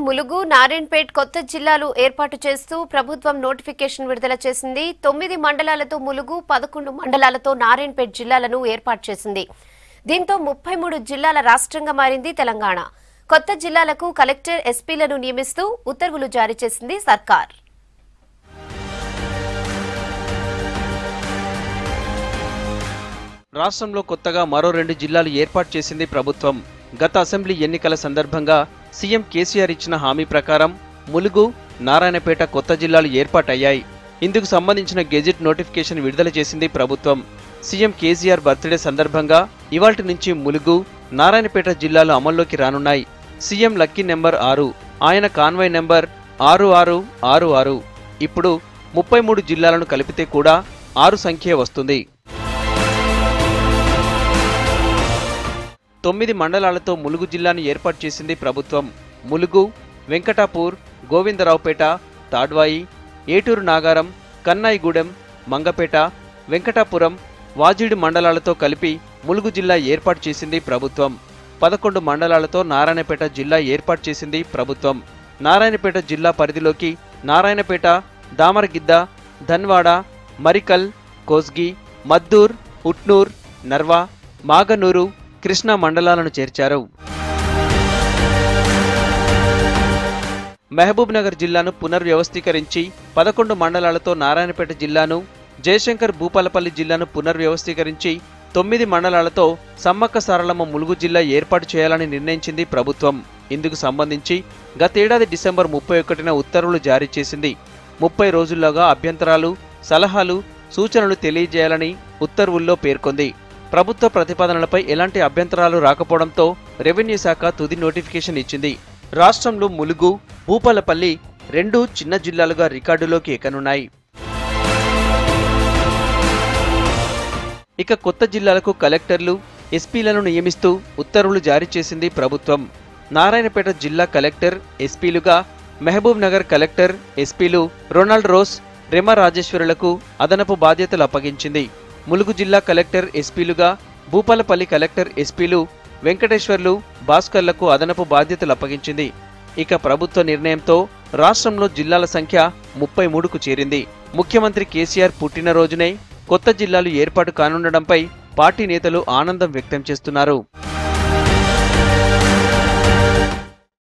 ములుగు, నారాయణపేట్ కొత్త జిల్లాలు ఏర్పాటు చేస్తూ ప్రభుత్వం నోటిఫికేషన్ విడుదల చేసింది. 9 మండలాలతో ములుగు, 11 మండలాలతో నారాయణపేట్ జిల్లాలను ఏర్పాటు చేసింది. దీంతో 33 జిల్లాల రాష్ట్రంగా మారింది తెలంగాణ. కొత్త జిల్లాలకు కలెక్టర్, ఎస్పీలను నియమిస్తూ ఉత్తర్వులు జారీ చేసింది సర్కార్. రాష్ట్రంలో కొత్తగా మరో 2 జిల్లాలు ఏర్పాటు చేసింది ప్రభుత్వం. గత అసెంబ్లీ ఎన్నికల సందర్భంగా సీఎం కేసీఆర్ ఇచ్చిన హామీ ప్రకారం ములుగు, నారాయణపేట కొత్త జిల్లాలు ఏర్పాటయ్యాయి. ఇందుకు సంబంధించిన గెజిట్ నోటిఫికేషన్ విడుదల చేసింది ప్రభుత్వం. సీఎం కేసీఆర్ బర్త్డే సందర్భంగా ఇవాల్టి నుంచి ములుగు, నారాయణపేట జిల్లాలు అమల్లోకి రానున్నాయి. సీఎం లక్కీ నెంబర్ 6, ఆయన కాన్వాయ్ నెంబర్ 6666. ఇప్పుడు 33 జిల్లాలను కలిపితే కూడా 6 సంఖ్యే వస్తుంది. 9 మండలాలతో ములుగు జిల్లాను ఏర్పాటు చేసింది ప్రభుత్వం. ములుగు, వెంకటాపూర్, గోవిందరావుపేట, తాడ్వాయి, ఏటూరు నాగారం, కన్నాయిగూడెం, మంగపేట, వెంకటాపురం, వాజీడు మండలాలతో కలిపి ములుగు జిల్లా ఏర్పాటు చేసింది ప్రభుత్వం. 11 మండలాలతో నారాయణపేట జిల్లా ఏర్పాటు చేసింది ప్రభుత్వం. నారాయణపేట జిల్లా పరిధిలోకి నారాయణపేట, దామరగిద్ద, ధన్వాడ, మరికల్, కోస్గి, మద్దూర్, ఉట్నూర్, నర్వా, మాగనూరు, కృష్ణా మండలాలను చేర్చారు. మహబూబ్ నగర్ జిల్లాను పునర్వ్యవస్థీకరించి 11 మండలాలతో నారాయణపేట జిల్లాను, జయశంకర్ భూపాలపల్లి జిల్లాను పునర్వ్యవస్థీకరించి 9 మండలాలతో సమ్మక్క సారలమ్మ ములుగు జిల్లా ఏర్పాటు చేయాలని నిర్ణయించింది ప్రభుత్వం. ఇందుకు సంబంధించి గతేడాది డిసెంబర్ 31న ఉత్తర్వులు జారీ చేసింది. 30 రోజుల్లోగా అభ్యంతరాలు, సలహాలు, సూచనలు తెలియజేయాలని ఉత్తర్వుల్లో పేర్కొంది. ప్రభుత్వ ప్రతిపాదనలపై ఎలాంటి అభ్యంతరాలు రాకపోవడంతో రెవెన్యూ శాఖ తుది నోటిఫికేషన్ ఇచ్చింది. రాష్ట్రంలో ములుగు, భూపాలపల్లి 2 చిన్న జిల్లాలుగా రికార్డులోకి ఎక్కనున్నాయి. ఇక కొత్త జిల్లాలకు కలెక్టర్లు, ఎస్పీలను నియమిస్తూ ఉత్తర్వులు జారీ చేసింది ప్రభుత్వం. నారాయణపేట జిల్లా కలెక్టర్, ఎస్పీలుగా మహబూబ్ నగర్ కలెక్టర్, ఎస్పీలు రొనాల్డ్ రోస్, రెమ రాజేశ్వరులకు అదనపు బాధ్యతలు అప్పగించింది. ములుగు జిల్లా కలెక్టర్, ఎస్పీలుగా భూపాలపల్లి కలెక్టర్, ఎస్పీలు వెంకటేశ్వర్లు, భాస్కర్లకు అదనపు బాధ్యతలు అప్పగించింది. ఇక ప్రభుత్వ నిర్ణయంతో రాష్ట్రంలో జిల్లాల సంఖ్య 33కు చేరింది. ముఖ్యమంత్రి కేసీఆర్ పుట్టినరోజునే కొత్త జిల్లాలు ఏర్పాటు కానుండడంపై పార్టీ నేతలు ఆనందం వ్యక్తం చేస్తున్నారు.